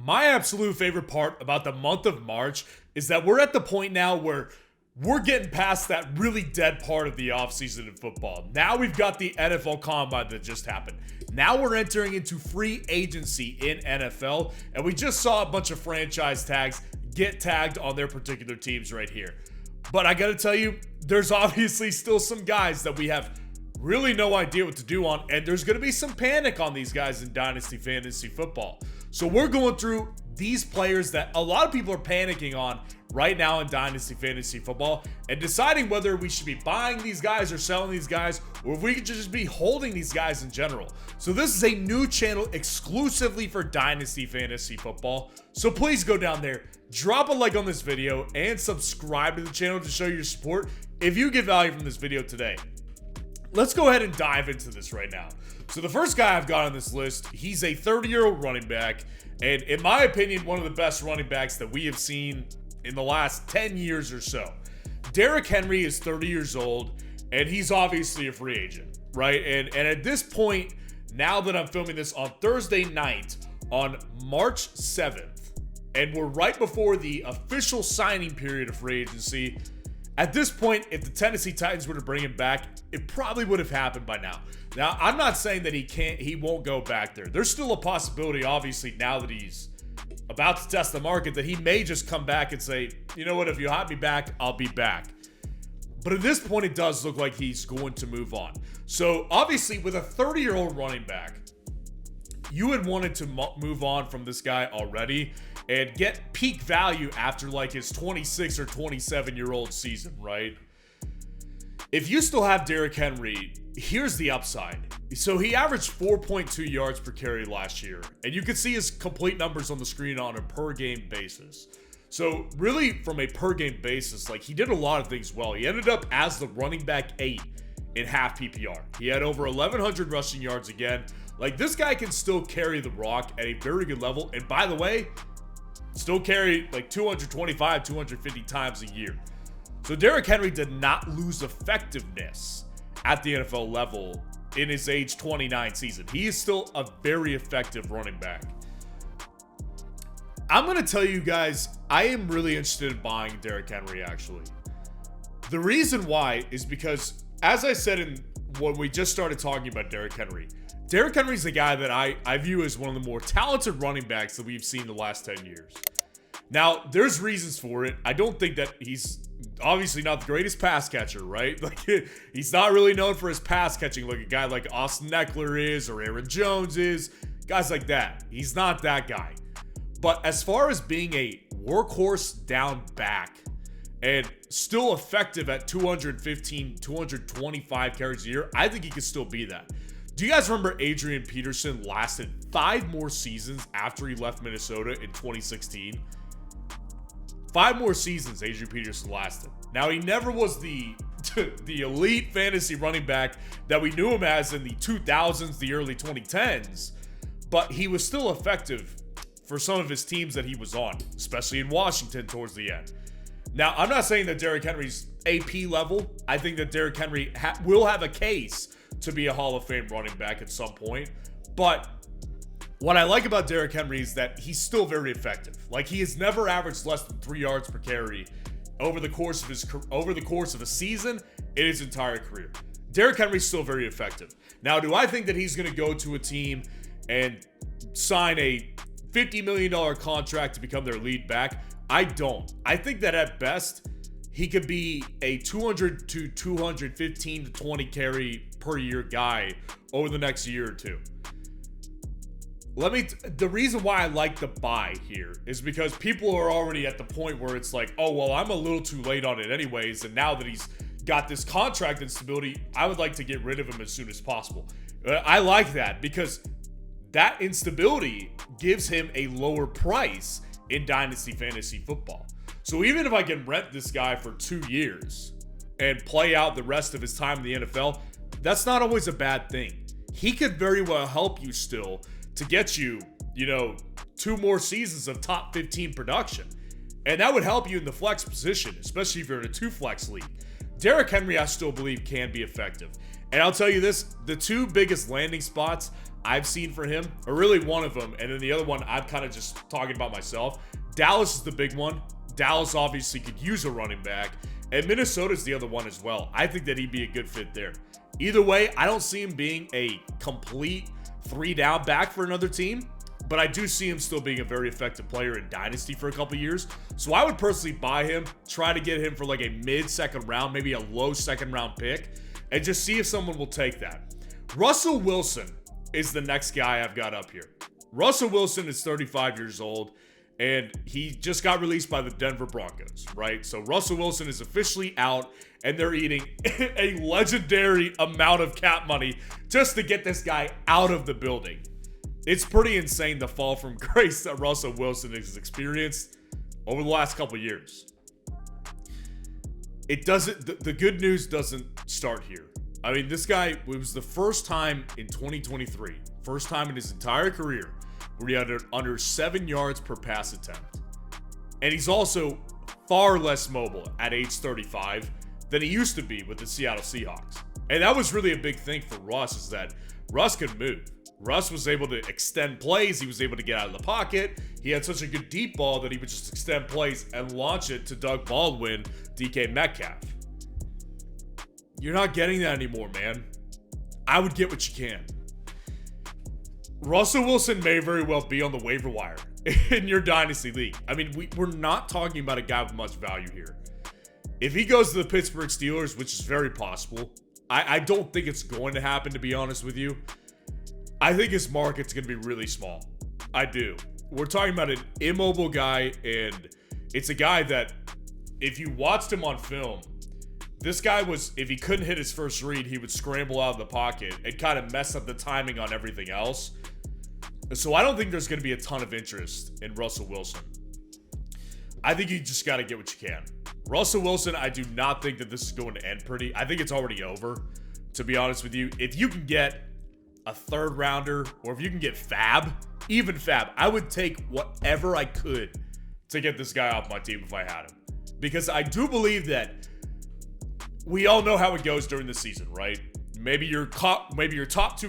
My absolute favorite part about the month of March is that we're at the point now where we're getting past that really dead part of the offseason in football. Now we've got the NFL Combine that just happened. Now we're entering into free agency in NFL, and we just saw a bunch of franchise tags get tagged on their particular teams right here. But I gotta tell you, there's obviously still some guys that we have really no idea what to do on, and there's gonna be some panic on these guys in Dynasty Fantasy Football. So we're going through these players that a lot of people are panicking on right now in Dynasty Fantasy Football and deciding whether we should be buying these guys or selling these guys, or if we could just be holding these guys in general. So this is a new channel exclusively for Dynasty Fantasy Football. So please go down there, drop a like on this video, and subscribe to the channel to show your support if you get value from this video today. Let's go ahead and dive into this right now. So the first guy I've got on this list, he's a 30-year-old running back, and in my opinion, one of the best running backs that we have seen in the last 10 years or so. Derrick Henry is 30 years old, and he's obviously a free agent, right? And at this point, now that I'm filming this on Thursday night, on March 7th, and we're right before the official signing period of free agency, at this point, if the Tennessee Titans were to bring him back, it probably would have happened by now. Now, I'm not saying that he won't go back there. There's still a possibility, obviously, now that he's about to test the market, that he may just come back and say, you know what, if you hire me back, I'll be back. But at this point, it does look like he's going to move on. So, obviously, with a 30-year-old running back, you had wanted to move on from this guy already and get peak value after like his 26 or 27-year-old season, right? If you still have Derrick Henry, here's the upside. So he averaged 4.2 yards per carry last year, and you can see his complete numbers on the screen on a per game basis. So really, from a per game basis, like, he did a lot of things well. He ended up as the running back 8 in half PPR. He had over 1,100 rushing yards again. Like, this guy can still carry the rock at a very good level. And by the way, still carry like 225, 250 times a year. So Derrick Henry did not lose effectiveness at the NFL level in his age 29 season. He is still a very effective running back. I'm going to tell you guys, I am really interested in buying Derrick Henry, actually. The reason why is because, as I said when we just started talking about Derrick Henry is a guy that I view as one of the more talented running backs that we've seen the last 10 years. Now, there's reasons for it. I don't think that he's obviously not the greatest pass catcher, right? Like, he's not really known for his pass catching like a guy like Austin Eckler is or Aaron Jones is, guys like that. He's not that guy. But as far as being a workhorse down back and still effective at 215, 225 carries a year, I think he could still be that. Do you guys remember Adrian Peterson lasted 5 more seasons after he left Minnesota in 2016? 5 more seasons Adrian Peterson lasted. Now, he never was the elite fantasy running back that we knew him as in the 2000s, the early 2010s, but he was still effective for some of his teams that he was on, especially in Washington towards the end. Now, I'm not saying that Derrick Henry's AP level. I think that Derrick Henry will have a case to be a Hall of Fame running back at some point, but what I like about Derrick Henry is that he's still very effective. Like, he has never averaged less than 3 yards per carry over the course of a season in his entire career. Derrick Henry's still very effective. Now, do I think that he's going to go to a team and sign a $50 million contract to become their lead back? I don't. I think that at best, he could be a 200 to 215 to 20 carry per year guy over the next year or two. The reason why I like the buy here is because people are already at the point where it's like, oh, well, I'm a little too late on it anyways, and now that he's got this contract instability, I would like to get rid of him as soon as possible. I like that because that instability gives him a lower price in Dynasty Fantasy Football. So even if I can rent this guy for 2 years and play out the rest of his time in the NFL, that's not always a bad thing. He could very well help you still to get you, 2 more seasons of top 15 production. And that would help you in the flex position, especially if you're in a 2-flex league. Derrick Henry, I still believe, can be effective. And I'll tell you this, the 2 biggest landing spots I've seen for him, or really one of them, and then the other one I'm kind of just talking about myself. Dallas is the big one. Dallas obviously could use a running back, and Minnesota's the other one as well. I think that he'd be a good fit there. Either way, I don't see him being a complete 3-down back for another team, but I do see him still being a very effective player in Dynasty for a couple years. So I would personally buy him, try to get him for like a mid-second round, maybe a low second-round pick, and just see if someone will take that. Russell Wilson is the next guy I've got up here. Russell Wilson is 35 years old, and he just got released by the Denver Broncos, right? So Russell Wilson is officially out, and they're eating a legendary amount of cap money just to get this guy out of the building. It's pretty insane the fall from grace that Russell Wilson has experienced over the last couple years. It doesn't, the good news doesn't start here. I mean, this guy, it was the first time in 2023, first time in his entire career where he had under 7 yards per pass attempt. And he's also far less mobile at age 35 than he used to be with the Seattle Seahawks. And that was really a big thing for Russ, is that Russ could move. Russ was able to extend plays. He was able to get out of the pocket. He had such a good deep ball that he would just extend plays and launch it to Doug Baldwin, DK Metcalf. You're not getting that anymore, man. I would get what you can. Russell Wilson may very well be on the waiver wire in your Dynasty League. I mean, we're not talking about a guy with much value here. If he goes to the Pittsburgh Steelers, which is very possible, I don't think it's going to happen, to be honest with you. I think his market's going to be really small. I do. We're talking about an immobile guy, and it's a guy that, if you watched him on film, this guy was, if he couldn't hit his first read, he would scramble out of the pocket and kind of mess up the timing on everything else. So I don't think there's going to be a ton of interest in Russell Wilson. I think you just got to get what you can. Russell Wilson, I do not think that this is going to end pretty. I think it's already over, to be honest with you. If you can get a third rounder, or if you can get Fab, even Fab, I would take whatever I could to get this guy off my team if I had him. Because I do believe that we all know how it goes during the season, right? Maybe your top 2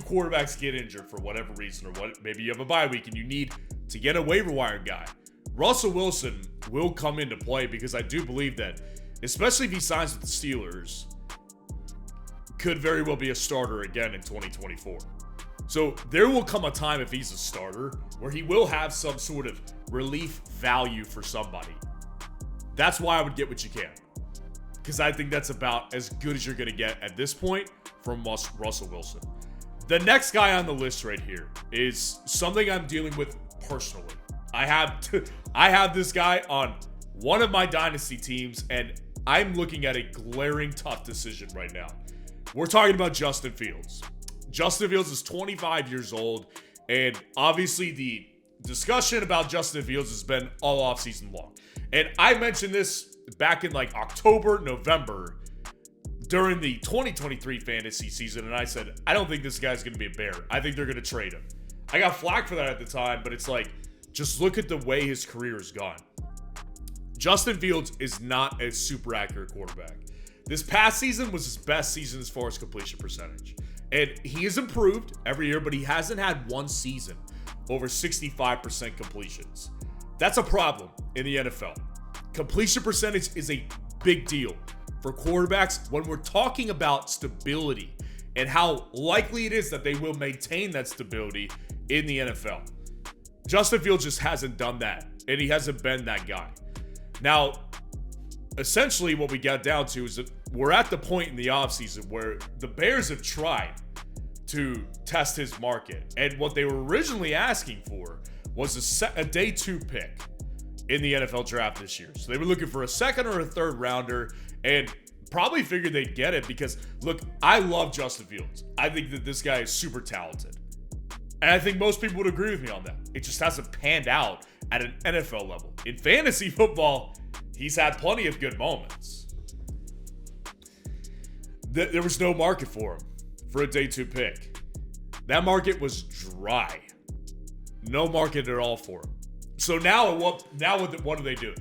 quarterbacks get injured for whatever reason, or maybe you have a bye week and you need to get a waiver wire guy. Russell Wilson will come into play, because I do believe that, especially if he signs with the Steelers, could very well be a starter again in 2024. So there will come a time, if he's a starter, where he will have some sort of relief value for somebody. That's why I would get what you can, because I think that's about as good as you're going to get at this point from Russell Wilson. The next guy on the list right here is something I'm dealing with personally. I have this guy on one of my Dynasty teams, and I'm looking at a glaring tough decision right now. We're talking about Justin Fields. Justin Fields is 25 years old, and obviously the discussion about Justin Fields has been all offseason long. And I mentioned this back in like October, November, during the 2023 fantasy season, and I said, I don't think this guy's going to be a Bear. I think they're going to trade him. I got flack for that at the time, but it's like, just look at the way his career has gone. Justin Fields is not a super accurate quarterback. This past season was his best season as far as completion percentage. And he has improved every year, but he hasn't had one season over 65% completions. That's a problem in the NFL. Completion percentage is a big deal for quarterbacks when we're talking about stability and how likely it is that they will maintain that stability in the NFL. Justin Fields just hasn't done that, and he hasn't been that guy. Now, essentially what we got down to is that we're at the point in the offseason where the Bears have tried to test his market, and what they were originally asking for was a day 2 pick in the NFL draft this year. So they were looking for a second or a third rounder, and probably figured they'd get it because, look, I love Justin Fields. I think that this guy is super talented. And I think most people would agree with me on that. It just hasn't panned out at an NFL level. In fantasy football, he's had plenty of good moments. There was no market for him for a day 2 pick. That market was dry. No market at all for him. So now what are they doing?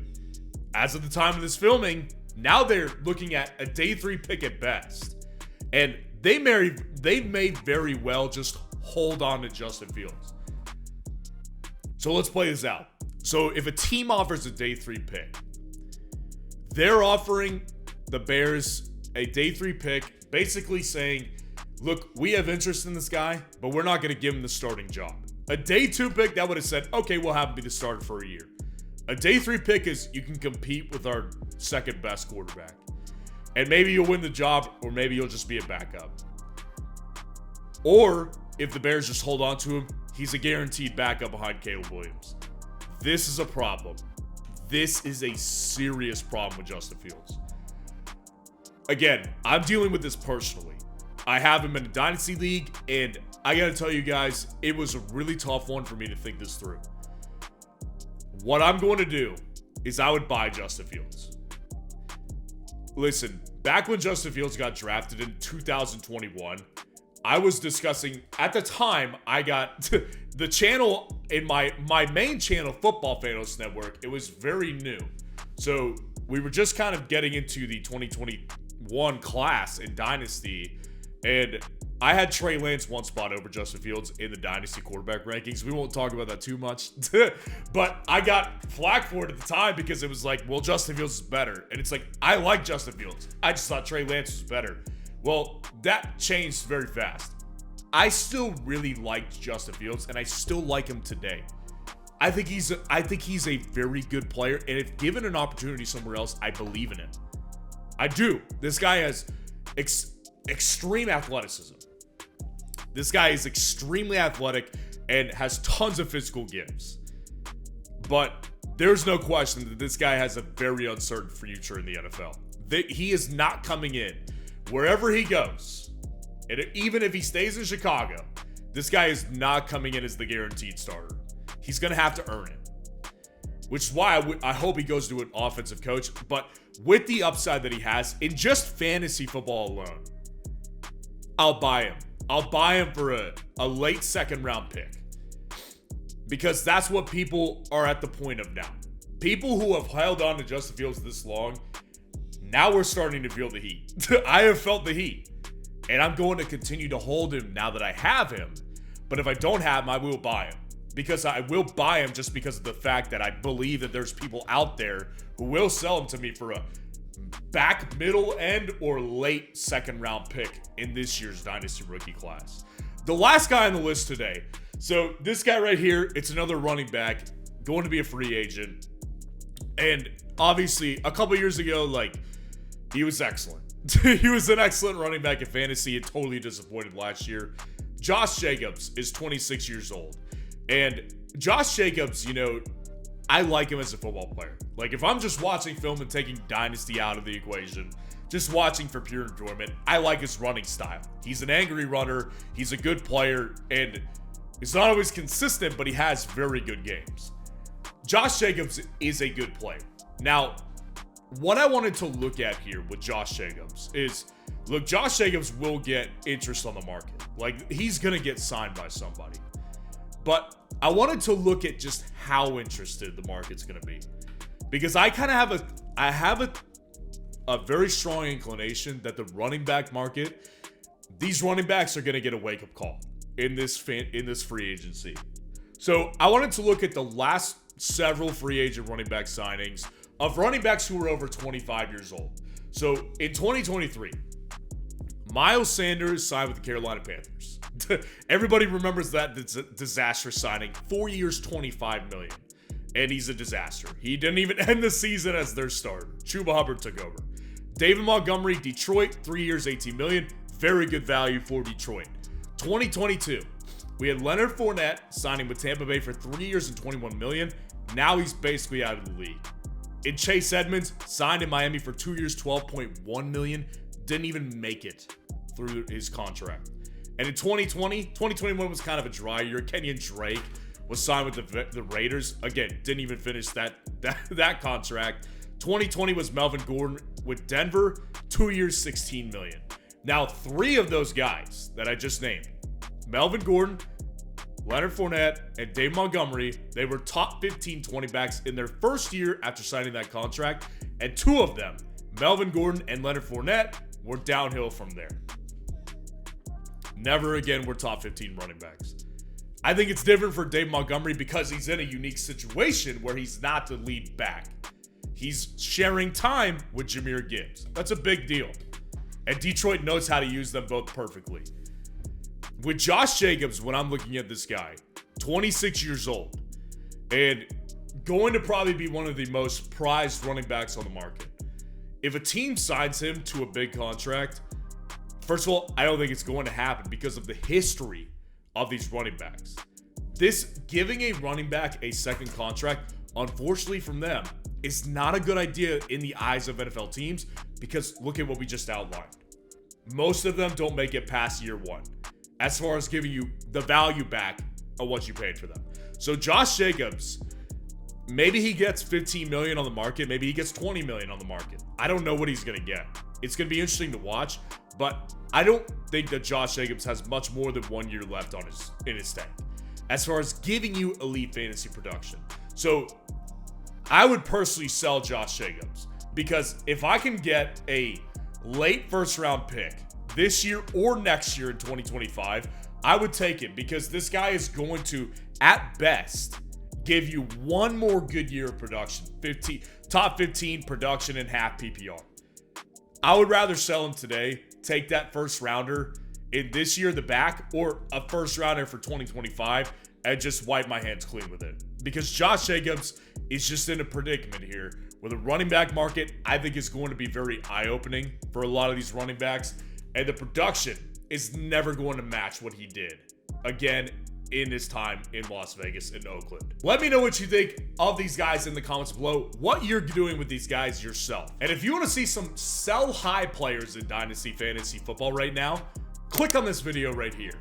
As of the time of this filming, now they're looking at a day 3 pick at best. And they may very well just hold on to Justin Fields. So let's play this out. So if a team offers a day 3 pick, they're offering the Bears a day 3 pick, basically saying, look, we have interest in this guy, but we're not going to give him the starting job. A day 2 pick, that would have said, okay, we'll have him be the starter for a year. A day 3 pick is you can compete with our second best quarterback. And maybe you'll win the job, or maybe you'll just be a backup. Or if the Bears just hold on to him, he's a guaranteed backup behind Caleb Williams. This is a problem. This is a serious problem with Justin Fields. Again, I'm dealing with this personally. I have him in a Dynasty League, and I gotta tell you guys, it was a really tough one for me to think this through. What I'm going to do is I would buy Justin Fields. Listen, back when Justin Fields got drafted in 2021, I was discussing, at the time, I got the channel in my main channel, Football Fanalysts Network, it was very new. So we were just kind of getting into the 2021 class in Dynasty, and I had Trey Lance one spot over Justin Fields in the Dynasty quarterback rankings. We won't talk about that too much, but I got flack for it at the time because it was like, well, Justin Fields is better. And it's like, I like Justin Fields. I just thought Trey Lance was better. Well, that changed very fast. I still really liked Justin Fields, and I still like him today. I think he's a very good player, and if given an opportunity somewhere else, I believe in it. I do. This guy has extreme athleticism. This guy is extremely athletic and has tons of physical gifts. But there's no question that this guy has a very uncertain future in the NFL. He is not coming in. Wherever he goes, and even if he stays in Chicago, this guy is not coming in as the guaranteed starter. He's going to have to earn it, which is why I hope he goes to an offensive coach. But with the upside that he has in just fantasy football alone, I'll buy him. I'll buy him for a late second round pick, because that's what people are at the point of now. People who have held on to Justin Fields this long, now we're starting to feel the heat. I have felt the heat, and I'm going to continue to hold him now that I have him. But if I don't have him, I will buy him, because I will buy him just because of the fact that I believe that there's people out there who will sell him to me for a back, middle, end, or late second round pick in this year's Dynasty rookie class. The last guy on the list today. So this guy right here, it's another running back, going to be a free agent. And obviously, a couple years ago, he was excellent. He was an excellent running back in fantasy. It totally disappointed last year. Josh Jacobs is 26 years old. And Josh Jacobs, I like him as a football player. If I'm just watching film and taking Dynasty out of the equation, just watching for pure enjoyment, I like his running style. He's an angry runner. He's a good player. And he's not always consistent, but he has very good games. Josh Jacobs is a good player. Now, what I wanted to look at here with Josh Jacobs is, look, Josh Jacobs will get interest on the market. He's going to get signed by somebody. But I wanted to look at just how interested the market's going to be. Because I kind of have a very strong inclination that the running back market, these running backs are going to get a wake-up call in this free agency. So I wanted to look at the last several free agent running back signings of running backs who were over 25 years old. So in 2023, Miles Sanders signed with the Carolina Panthers. Everybody remembers that disastrous signing. 4 years, $25 million. And he's a disaster. He didn't even end the season as their starter. Chuba Hubbard took over. David Montgomery, Detroit, 3 years, $18 million. Very good value for Detroit. 2022, we had Leonard Fournette signing with Tampa Bay for 3 years and $21 million. Now he's basically out of the league. And Chase Edmonds signed in Miami for 2 years, $12.1 million. Didn't even make it through his contract. And in 2021 was kind of a dry year. Kenyon Drake was signed with the Raiders. Again, didn't even finish that contract. 2020 was Melvin Gordon with Denver, 2 years, $16 million. Now, three of those guys that I just named, Melvin Gordon, Leonard Fournette, and Dave Montgomery, they were top 15 20 backs in their first year after signing that contract. And two of them, Melvin Gordon and Leonard Fournette, were downhill from there. Never again we're top 15 running backs. I think it's different for Dave Montgomery because he's in a unique situation where he's not the lead back. He's sharing time with Jahmyr Gibbs. That's a big deal. And Detroit knows how to use them both perfectly. With Josh Jacobs, when I'm looking at this guy, 26 years old, and going to probably be one of the most prized running backs on the market. If a team signs him to a big contract, first of all, I don't think it's going to happen because of the history of these running backs. This giving a running back a second contract, unfortunately from them, is not a good idea in the eyes of NFL teams because look at what we just outlined. Most of them don't make it past year one as far as giving you the value back of what you paid for them. So Josh Jacobs, maybe he gets 15 million on the market, maybe he gets 20 million on the market. I don't know what he's going to get. It's going to be interesting to watch, but I don't think that Josh Jacobs has much more than 1 year left on in his tank as far as giving you elite fantasy production. So I would personally sell Josh Jacobs because if I can get a late first round pick this year or next year in 2025, I would take it because this guy is going to, at best, give you one more good year of production, top 15 production and half PPR. I would rather sell him today, take that first rounder in this year, the back, or a first rounder for 2025 and just wipe my hands clean with it. Because Josh Jacobs is just in a predicament here where the running back market, I think, is going to be very eye-opening for a lot of these running backs. And the production is never going to match what he did, again, in his time in Las Vegas and Oakland. Let me know what you think of these guys in the comments below, what you're doing with these guys yourself. And if you want to see some sell-high players in Dynasty Fantasy Football right now, click on this video right here.